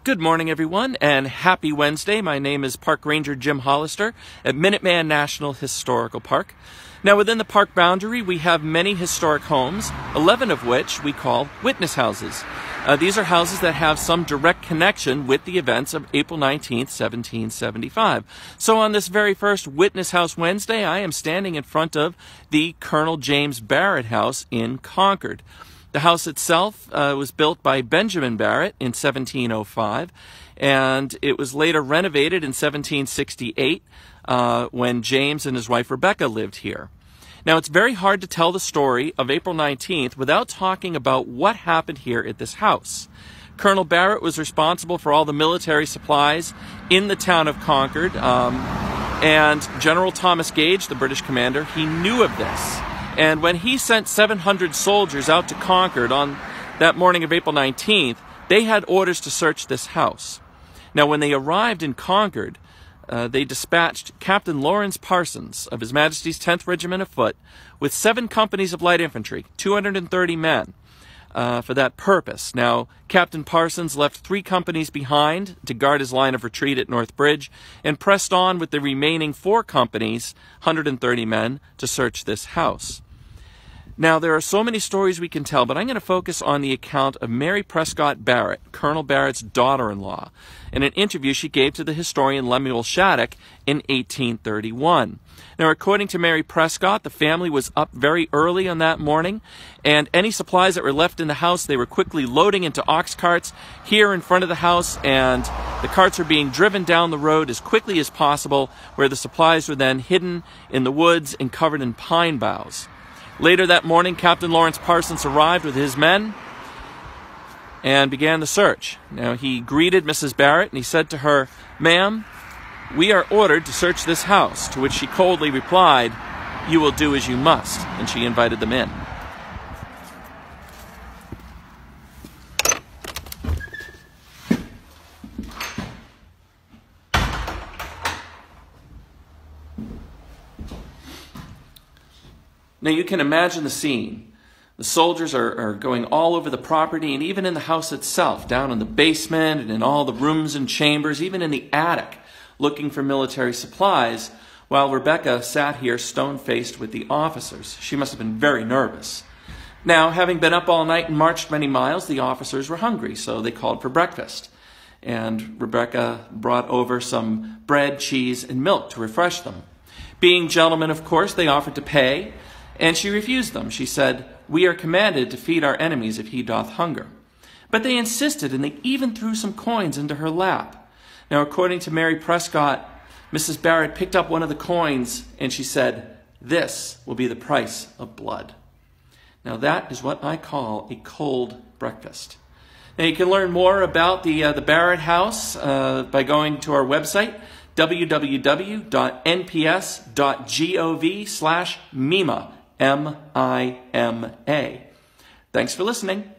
Good morning, everyone, and happy Wednesday. My name is Park Ranger Jim Hollister at Minuteman National Historical Park. Now, within the park boundary, we have many historic homes, 11 of which we call witness houses. These are houses that have some direct connection with the events of April 19th, 1775. So on this very first Witness House Wednesday, I am standing in front of the Colonel James Barrett house in Concord. The house itself was built by Benjamin Barrett in 1705, and it was later renovated in 1768 when James and his wife Rebecca lived here. Now, it's very hard to tell the story of April 19th without talking about what happened here at this house. Colonel Barrett was responsible for all the military supplies in the town of Concord, and General Thomas Gage, the British commander, he knew of this. And when he sent 700 soldiers out to Concord on that morning of April 19th, they had orders to search this house. Now, when they arrived in Concord, they dispatched Captain Lawrence Parsons of His Majesty's 10th Regiment of Foot with 7 companies of light infantry, 230 men, for that purpose. Now, Captain Parsons left 3 companies behind to guard his line of retreat at North Bridge and pressed on with the remaining 4 companies, 130 men, to search this house. Now, there are so many stories we can tell, but I'm going to focus on the account of Mary Prescott Barrett, Colonel Barrett's daughter-in-law, in an interview she gave to the historian Lemuel Shattuck in 1831. Now, according to Mary Prescott, the family was up very early on that morning, and any supplies that were left in the house, they were quickly loading into ox carts here in front of the house, and the carts were being driven down the road as quickly as possible, where the supplies were then hidden in the woods and covered in pine boughs. Later that morning, Captain Lawrence Parsons arrived with his men and began the search. Now, he greeted Mrs. Barrett and he said to her, "Ma'am, we are ordered to search this house," to which she coldly replied, "You will do as you must," and she invited them in. Now, you can imagine the scene. The soldiers are going all over the property and even in the house itself, down in the basement and in all the rooms and chambers, even in the attic, looking for military supplies, while Rebecca sat here stone-faced with the officers. She must have been very nervous. Now, having been up all night and marched many miles, the officers were hungry, so they called for breakfast. And Rebecca brought over some bread, cheese, and milk to refresh them. Being gentlemen, of course, they offered to pay, and she refused them. She said, "We are commanded to feed our enemies if he doth hunger." But they insisted, and they even threw some coins into her lap. Now, according to Mary Prescott, Mrs. Barrett picked up one of the coins, and she said, "This will be the price of blood." Now, that is what I call a cold breakfast. Now, you can learn more about the Barrett House by going to our website, www.nps.gov/MIMA. M-I-M-A. Thanks for listening.